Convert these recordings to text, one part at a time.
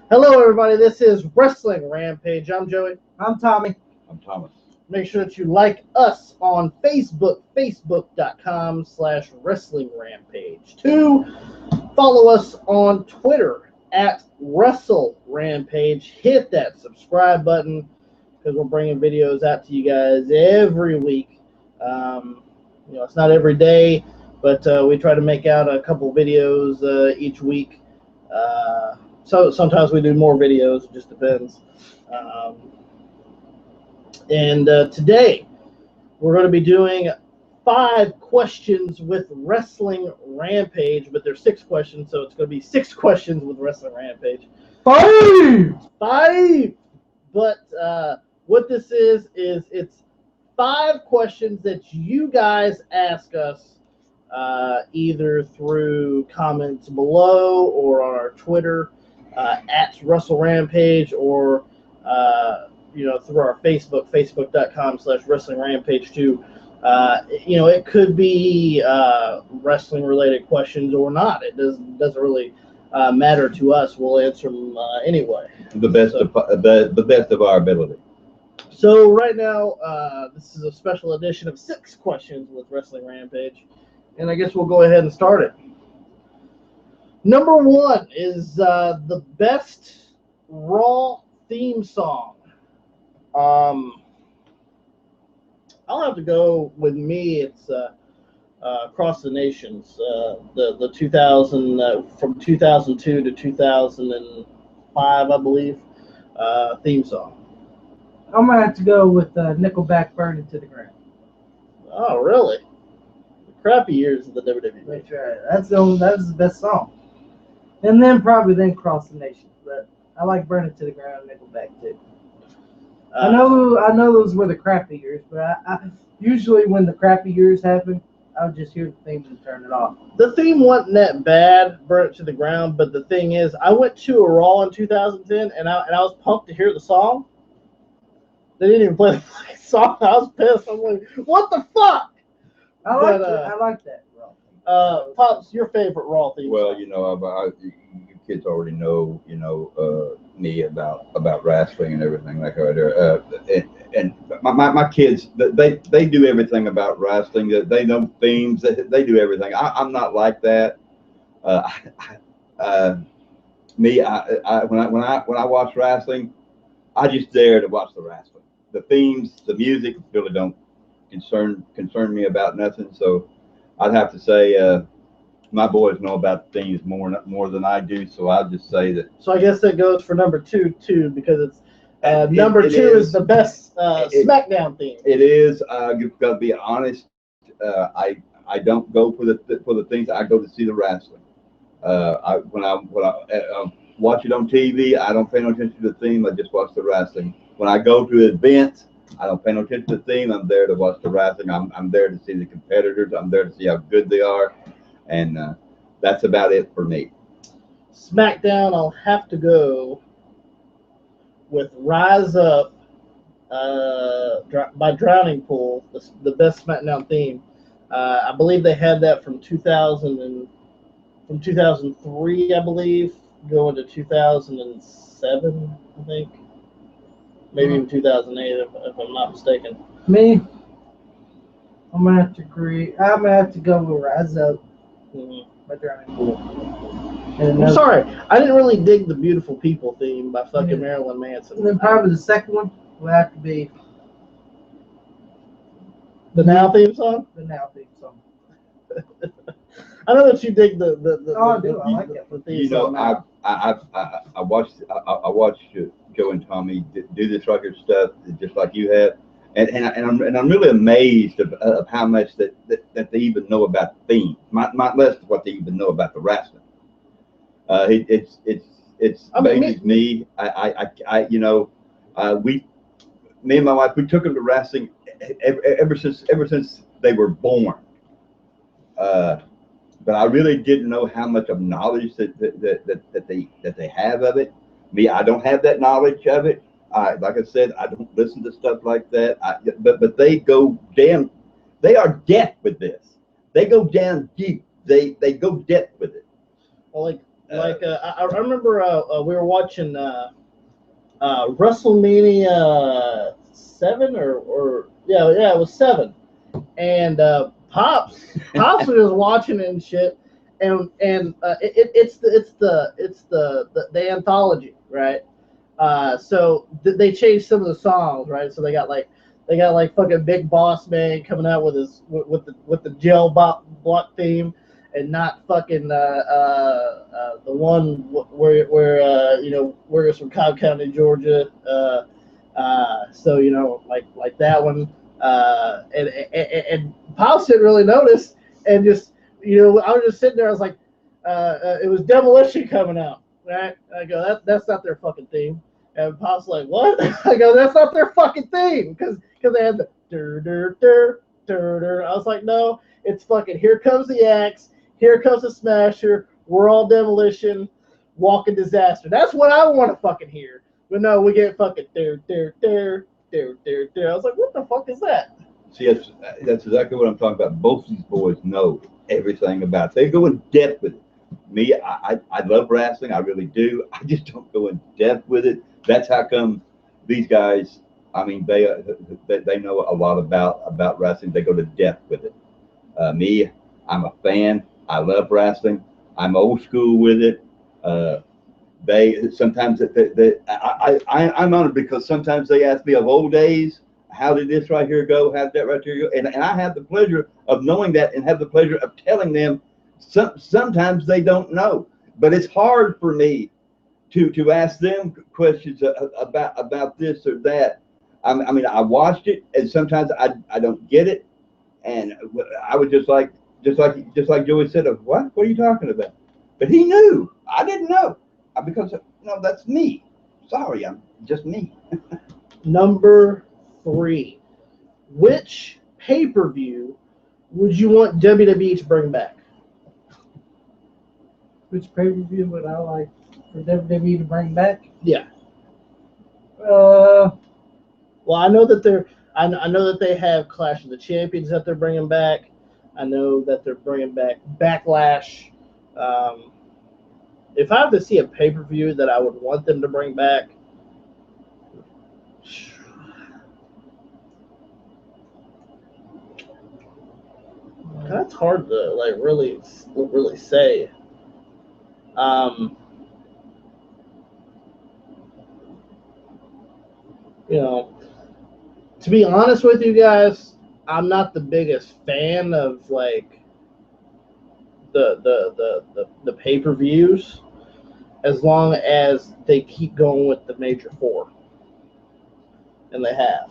Hello, everybody. This is Wrestling Rampage. I'm Joey. I'm Tommy. I'm Thomas. Make sure that you like us on Facebook, facebook.com/Wrestling Rampage. 2, follow us on Twitter at Wrestle Rampage. Hit that subscribe button because we're bringing videos out to you guys every week. It's not every day, but we try to make out a couple videos each week. So sometimes we do more videos. It just depends. Today we're going to be doing 5 questions with Wrestling Rampage, but there's 6 questions, so it's going to be 6 questions with Wrestling Rampage. 5! But what this is it's 5 questions that you guys ask us either through comments below or on our Twitter at Wrestle Rampage or through our Facebook, facebook.com/Wrestling Rampage too. It could be wrestling related questions or not. It doesn't really matter to us. We'll answer them anyway. The best of our ability. So right now, this is a special edition of 6 questions with Wrestling Rampage, and I guess we'll go ahead and start it. Number 1 is the best Raw theme song. I'll have to go with me. It's Across the Nations, the 2000 from 2002 to 2005, I believe, theme song. I'm gonna have to go with Nickelback, "Burning to the Ground." Oh, really? The crappy years of the WWE. That's right. That was the best song. And then Cross the Nation. But I like "Burning to the Ground," Nickelback too. I know those were the crappy years, but I usually when the crappy years happen, I'll just hear the theme and turn it off. The theme wasn't that bad, "Burn It to the Ground," but the thing is, I went to a Raw in 2010, and I was pumped to hear the song. They didn't even play the fucking song. I was pissed. I'm like, what the fuck? I like that Raw. Pops, your favorite Raw theme Well, song? you kids already know, me about wrestling and everything like that. And my kids, they do everything about wrestling. They know themes. They do everything. I'm not like that. When I watch wrestling, I just there to watch the wrestling. The themes, the music really don't concern me about nothing. So I'd have to say my boys know about things more than I do. So I'll just say that. So I guess that goes for number 2 too, because it's number 2 is the best SmackDown theme. It is. You've got to be honest. I don't go for the things. I go to see the wrestling. When I watch it on TV, I don't pay no attention to the theme. I just watch the wrestling. When I go to events, I don't pay no attention to the theme. I'm there to watch the wrestling. I'm there to see the competitors. I'm there to see how good they are, and that's about it for me. SmackDown, I'll have to go with "Rise Up" by Drowning Pool, the best SmackDown theme. I believe they had that from 2003, I believe, going to 2007, I think. Maybe even 2008, if I'm not mistaken. Me, I'm gonna have to agree. I'm gonna have to go with "Rise Up" by Drowning Pool. I'm sorry, I didn't really dig the "Beautiful People" theme by fucking Marilyn Manson. And then probably the second one will have to be the Now theme song. The Now theme song. I know that you dig the I do. I like it. The theme song. I watched Joe and Tommy do this record stuff just like you have, and I'm really amazed of how much that they even know about the theme. Not less what they even know about the wrestling. It's amazes me. Me and my wife, we took them to wrestling ever since they were born. But I really didn't know how much of knowledge that they have of it. Me, I don't have that knowledge of it. Like I said, I don't listen to stuff like that. But they go damn. They are depth with this. They go down deep. They go depth with it. Well, like Like I remember we were watching WrestleMania 7 or yeah it was 7, and Pops was just watching it and shit, and it's the anthology, right? So they changed some of the songs, right? So they got like fucking Big Boss Man coming out with his with the jail block theme, and not fucking the one where you know, where it's from Cobb County, Georgia. So you know, like that one. And Pops didn't really notice, and just, you know, I was just sitting there. I was like, it was Demolition coming out, right? I go, that's not their fucking theme. And Pop's like, what? I go, that's not their fucking theme, because they had the dur dur dur dur dur. I was like, no, it's fucking Here Comes the Axe, Here Comes the Smasher, We're All Demolition, Walking Disaster. That's what I want to fucking hear. But no, we get fucking dur dur dur dur dur dur. I was like, what the fuck is that? See, that's exactly what I'm talking about. Both these boys know everything about it. They go in depth with it. Me, I love wrestling. I really do. I just don't go in depth with it. That's how come these guys, I mean, they know a lot about wrestling. They go to depth with it. Me, I'm a fan. I love wrestling. I'm old school with it. They sometimes I'm honored because sometimes they ask me of old days, how did this right here go? How did that right here go? And I have the pleasure of knowing that, and have the pleasure of telling them. Sometimes they don't know, but it's hard for me to ask them questions about this or that. I mean, I watched it, and sometimes I don't get it, and I was just like Joey said, of what are you talking about? But he knew. I didn't know, because no, that's me. Sorry, I'm just me. Number 3, which pay-per-view would you want WWE to bring back? Which pay-per-view would I like for WWE to bring back? Yeah. Uh, Well, I know that I know that they have Clash of the Champions that they're bringing back. I know that they're bringing back Backlash. If I have to see a pay-per-view that I would want them to bring back, that's hard to like really say. You know, to be honest with you guys, I'm not the biggest fan of like the pay-per-views, as long as they keep going with the major 4, and they have.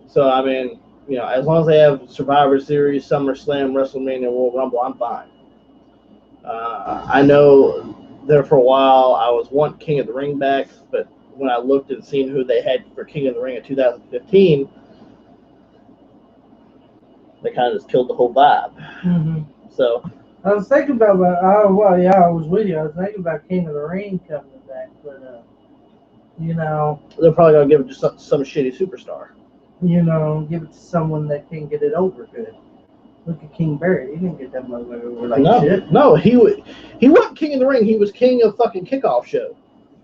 So I mean, you know, as long as they have Survivor Series, SummerSlam, WrestleMania, World Rumble, I'm fine. I know there for a while I was wanting King of the Ring back, but when I looked and seen who they had for King of the Ring in 2015, they kind of just killed the whole vibe. mm-hmm. So I was thinking about, I was with you. I was thinking about King of the Ring coming back, but you know, they're probably gonna give it to some shitty superstar. You know, give it to someone that can get it over good. Look at King Barry. He didn't get that motherfucker over like shit. No, he wasn't King of the Ring. He was king of fucking Kickoff Show.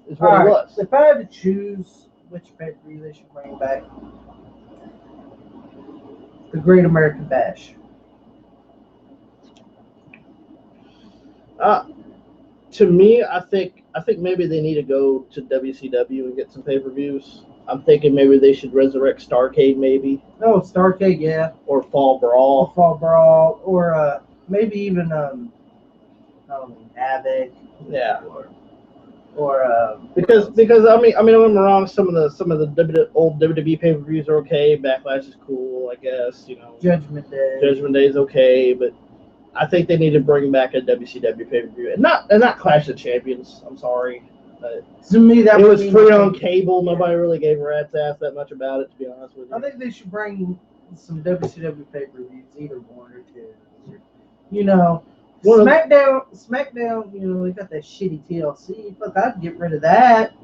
Is what he was. If I had to choose which pay-per-view they should bring back, the Great American Bash. To me, I think maybe they need to go to WCW and get some pay-per-views. I'm thinking maybe they should resurrect Starrcade, maybe. Oh, Starrcade, yeah. Or Fall Brawl. Or maybe even I don't know, Havoc. Yeah. Or because I mean don't get me wrong, some of the old WWE pay-per-views are okay. Backlash is cool, I guess. You know. Judgment Day is okay, but I think they need to bring back a WCW pay-per-view, and not Clash of Champions. I'm sorry. To me, that it was free on cable. Nobody really gave a rat's ass that much about it, to be honest with you. I think they should bring some WCW pay-per-views, either one or two. You know, SmackDown. You know, they got that shitty TLC. Fuck, I'd get rid of that.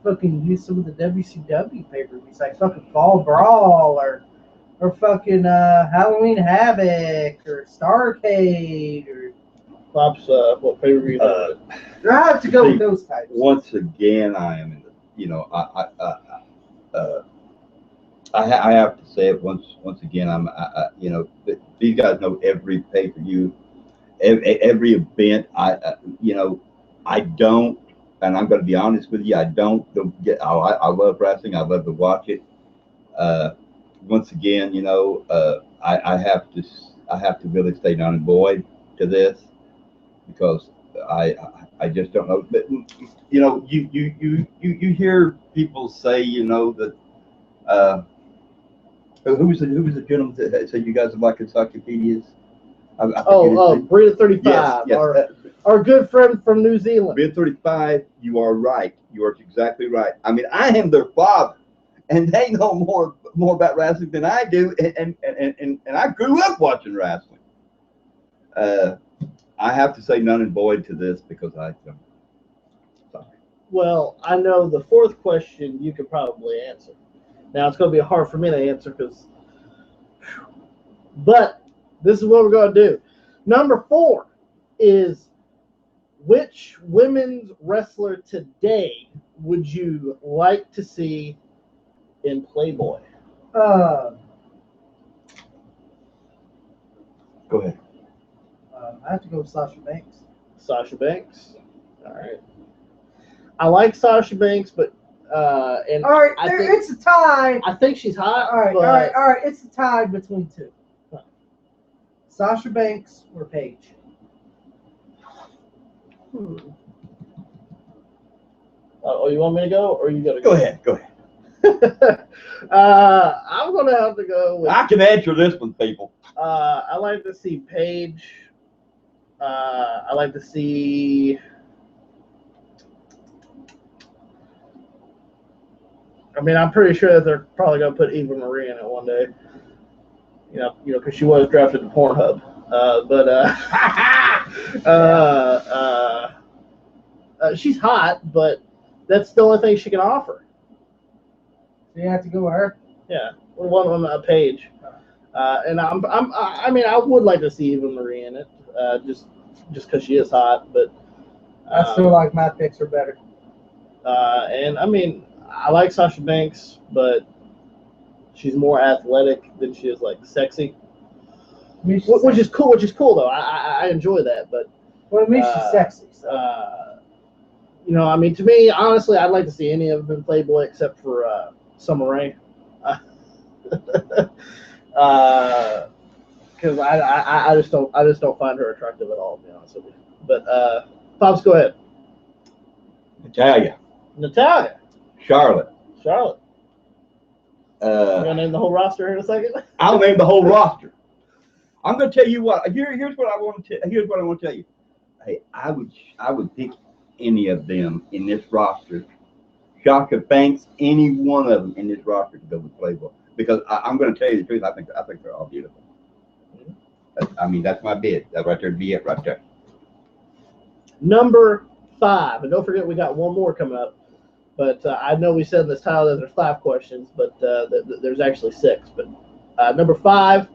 Fucking use some of the WCW pay-per-views, like fucking Fall Brawl or fucking Halloween Havoc or Starrcade Pops, what pay-per-view? I have to go with those types. Once again, I am in the, I have to say it once again. These guys know every pay-per-view, every event. I don't, and I'm going to be honest with you. I don't get. I love wrestling. I love to watch it. Once again, I have to really stay unemployed to this because I just don't know. But you hear people say that who was the gentleman that said you guys are like encyclopedias? Brita 35, yes, our good friend from New Zealand. Brita 35, you are right. You are exactly right. I mean, I am their father, and they know more about wrestling than I do, and I grew up watching wrestling. I have to say none and void to this because I don't. Sorry. Well, I know the fourth question you could probably answer. Now it's going to be hard for me to answer but this is what we're going to do. Number 4 is which women's wrestler today would you like to see in Playboy? Go ahead. I have to go with Sasha Banks. Sasha Banks. All right. I like Sasha Banks, but and all right, I think it's a tie. I think she's hot. All right. It's a tie between two. Huh. Sasha Banks or Paige. Oh, you want me to go, or you gotta Go ahead. Go ahead. I'm gonna have to go with. I can answer this one, people. I like to see Paige. I like to see. I mean, I'm pretty sure that they're probably gonna put Eva Marie in it one day. Because she was drafted to Pornhub. She's hot, but that's the only thing she can offer. So you have to go with her. Yeah, one on a Page. And I mean, I would like to see Eva Marie in it, just because she is hot. But I still like my picks are better. And I mean, I like Sasha Banks, but she's more athletic than she is like sexy, which is cool. Which is cool though. I enjoy that. But well, to me, she's sexy. So. I mean, to me, honestly, I'd like to see any of them in Playboy except for Summer Rae. Because I just don't find her attractive at all, to be honest with you. But Pops, go ahead. Natalia. Charlotte. You gonna name the whole roster in a second? I'll name the whole roster. I'm gonna tell you what. Here's what I want to. Here's what I want to tell you. Hey, I would pick any of them in this roster. Sasha Banks, any one of them in this roster to go with Playboy. Because I'm going to tell you the truth. I think they're all beautiful. I mean, that's my bid. That right there would be it right there. Number 5, and don't forget we got one more coming up. But I know we said in this title that there's 5 questions, but there's actually 6. But number 5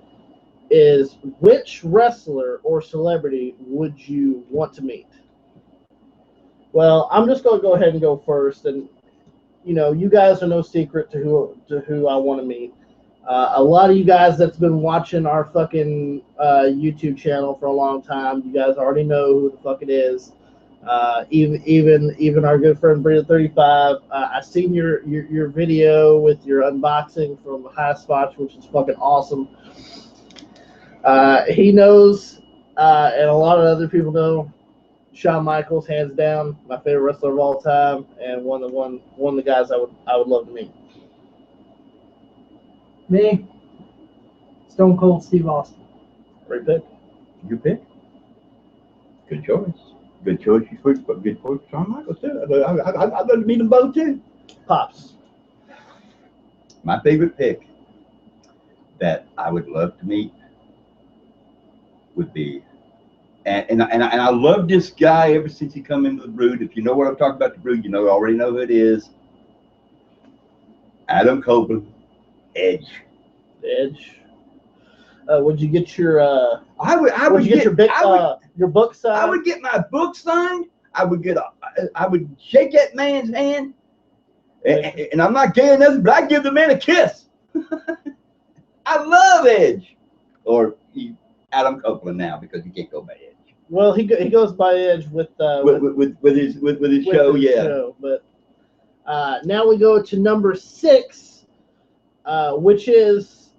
is which wrestler or celebrity would you want to meet? Well, I'm just going to go ahead and go first, and you guys are no secret to who I want to meet. A lot of you guys that's been watching our fucking YouTube channel for a long time, you guys already know who the fuck it is. Even our good friend Brita 35. I seen your video with your unboxing from High Spots, which is fucking awesome. He knows, and a lot of other people know. Shawn Michaels, hands down, my favorite wrestler of all time, and one of the guys I would love to meet. Me, Stone Cold Steve Austin. Great pick. Good pick. Good choice. Good choice. Good choice. Shawn Michaels too. I'd love to meet them both too. Pops. My favorite pick that I would love to meet would be. And I love this guy ever since he come into the Brood. If you know what I'm talking about, the Brood, you already know who it is. Adam Copeland, Edge. Would you get your I would would you get your book signed? I would get my book signed. I would shake that man's hand, and I'm not gay or nothing, but I give the man a kiss. I love Edge, or Adam Copeland now because he can't go by Edge. Well, he goes by Edge with his show, yeah. Show. But now we go to number 6, which is,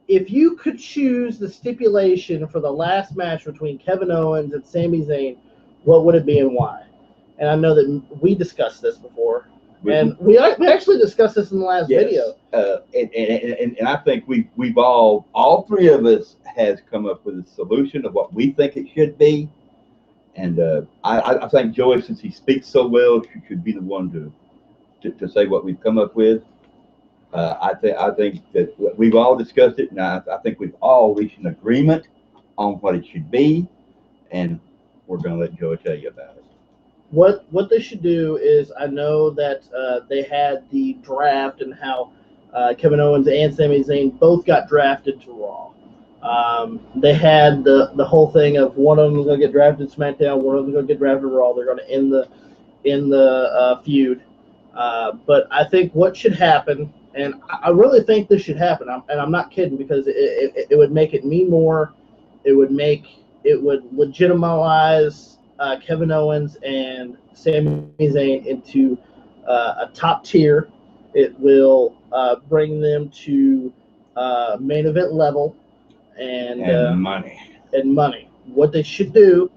if you could choose the stipulation for the last match between Kevin Owens and Sami Zayn, what would it be and why? And I know that we discussed this before, and we actually discussed this in the last video. And I think we've all three of us has come up with a solution of what we think it should be. And I think Joey, since he speaks so well, should be the one to say what we've come up with. I think that we've all discussed it, and I think we've all reached an agreement on what it should be, and we're going to let Joey tell you about it. What they should do is, I know that they had the draft and how Kevin Owens and Sami Zayn both got drafted to Raw. They had the whole thing of one of them is going to get drafted to SmackDown, one of them is going to get drafted to Raw. They're going to end the feud. But I think what should happen, and I really think this should happen, and I'm not kidding, because it would make it mean more. It would legitimize Kevin Owens and Sami Zayn into a top tier. It will bring them to main event level and money. What they should do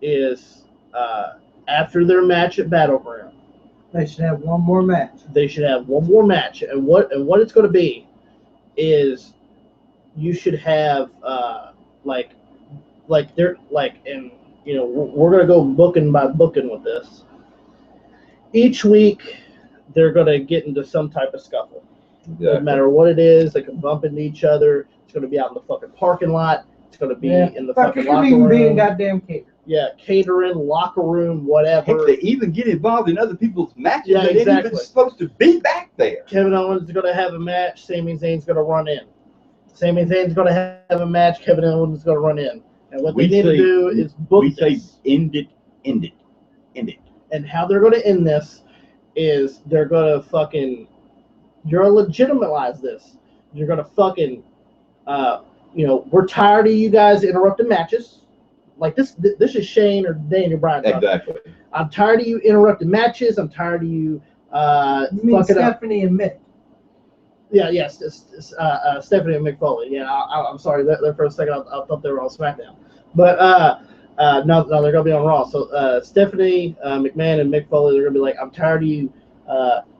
is after their match at Battleground, they should have one more match. And what it's going to be is, you should have we're going to go booking by booking with this. Each week they're going to get into some type of scuffle. Exactly. No matter what it is, they can bump into each other. It's going to be out in the fucking parking lot. It's going to be in the fucking locker room. Being goddamn catered. Yeah, catering, locker room, whatever. Heck, they even get involved in other people's matches. Yeah, that exactly. ain't even supposed to be back there. Kevin Owens is going to have a match. Sami Zayn's going to run in. Sami Zayn's going to have a match. Kevin Owens is going to run in. And what they need to do is book this. We say end it. And how they're going to end this is, they're going to fucking, you're going to legitimize this. You're going to fucking, we're tired of you guys interrupting matches. Like this is Shane or Daniel Bryan. Exactly. I'm tired of you interrupting matches. I'm tired of you. You mean Stephanie and Mick? Yeah, yes, Stephanie and Mick Foley. Yeah, I'm sorry. There for a second, I thought they were on SmackDown, but no, they're gonna be on Raw. So Stephanie McMahon and Mick Foley, they're gonna be like, I'm tired of you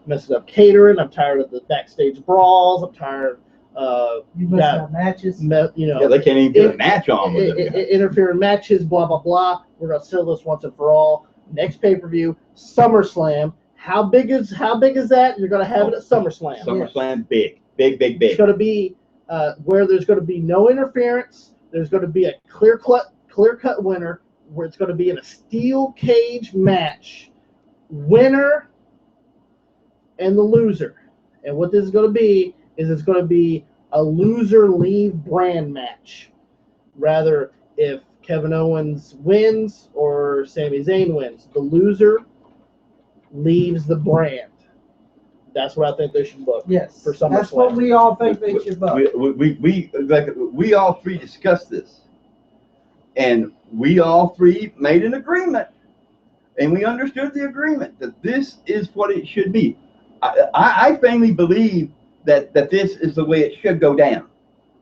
messing up catering. I'm tired of the backstage brawls. I'm tired. You messing up matches. Yeah, they can't even get a match on with them. Interfering matches, blah blah blah. We're gonna settle this once and for all. Next pay-per-view, SummerSlam. How big is that? You're gonna have it at SummerSlam. SummerSlam, big. It's gonna be where there's gonna be no interference. There's gonna be a clear-cut winner, where it's gonna be in a steel cage match. Winner and the loser. And what this is gonna be is, it's gonna be a loser leave brand match. Rather, if Kevin Owens wins or Sami Zayn wins, the loser leaves the brand. That's what I think they should book. Yes, for SummerSlam. That's what we all think they should book. We all three discussed this, and we all three made an agreement, and we understood the agreement that this is what it should be. I firmly believe that this is the way it should go down.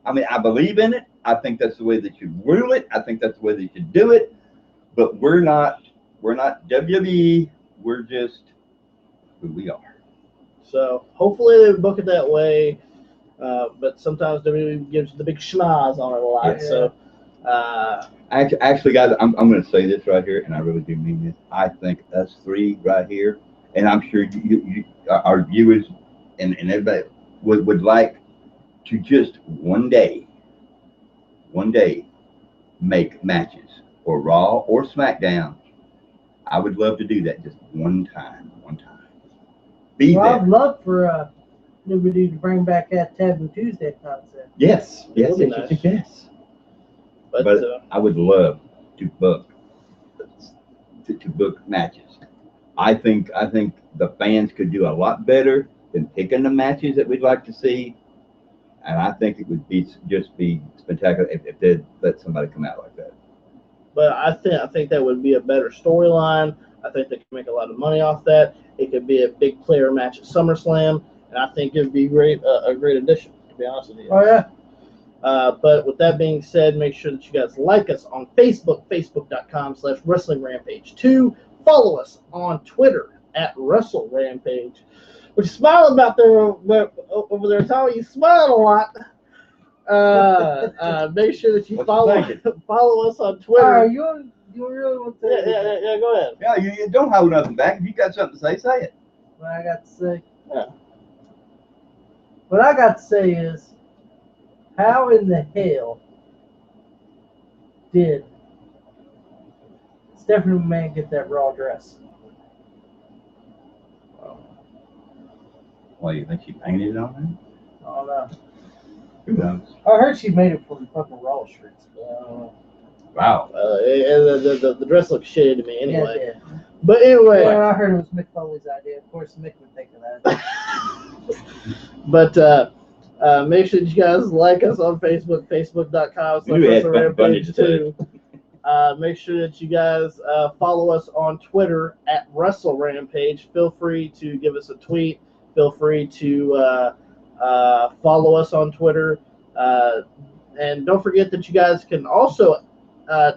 I mean, I believe in it. I think that's the way they should rule it. I think that's the way they should do it. But we're not WWE. We're just who we are. So hopefully they book it that way. But sometimes WWE gives the big schnoz on it a lot. Yeah. So actually, guys, I'm going to say this right here, and I really do mean this. I think us three right here, and I'm sure you our viewers and everybody would like to just one day make matches for Raw or SmackDown. I would love to do that just one time. I'd love for WWE to bring back that Taboo Tuesday concept. Yes, It would be yes, nice. yes. But, But I would love to book matches. I think the fans could do a lot better than picking the matches that we'd like to see, and I think it would just be spectacular if they'd let somebody come out like that. But I think that would be a better storyline. I think they could make a lot of money off that. It could be a big player match at SummerSlam, and I think it would be a great addition, to be honest with you. Oh yeah. But with that being said, make sure that you guys like us on Facebook, facebook.com/Wrestling Rampage 2. Follow us on Twitter at Wrestle Rampage. What you smiling about there over there, Tommy? You smile a lot. Make sure that you follow us on Twitter. You really want to? Yeah. Go ahead. Yeah, you don't hold nothing back. If you got something to say it. What I got to say? Yeah. What I got to say is, how in the hell did Stephanie McMahon get that Raw dress? Well, you think she painted it on there? I don't know. Who knows? I heard she made it from fucking Raw shirts. Wow. The dress looks shitty to me anyway. Yeah. But anyway. Well, I heard it was Mick Foley's idea. Of course, Mick would think of that. But make sure that you guys like us on Facebook, facebook.com/WrestleRampage2. Make sure that you guys follow us on Twitter at Wrestle Rampage. Feel free to give us a tweet. Feel free to follow us on Twitter. And don't forget that you guys can also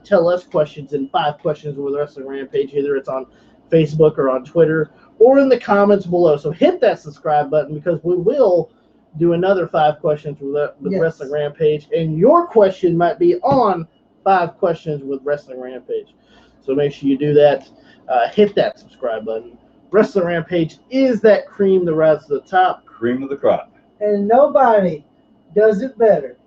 tell us questions in 5 questions with Wrestling Rampage. Either it's on Facebook or on Twitter or in the comments below. So hit that subscribe button because we will do another 5 questions with Wrestling Rampage. And your question might be on 5 questions with Wrestling Rampage. So make sure you do that. Hit that subscribe button. Wrestling Rampage is that cream that rises to the top. Cream of the crop. And nobody does it better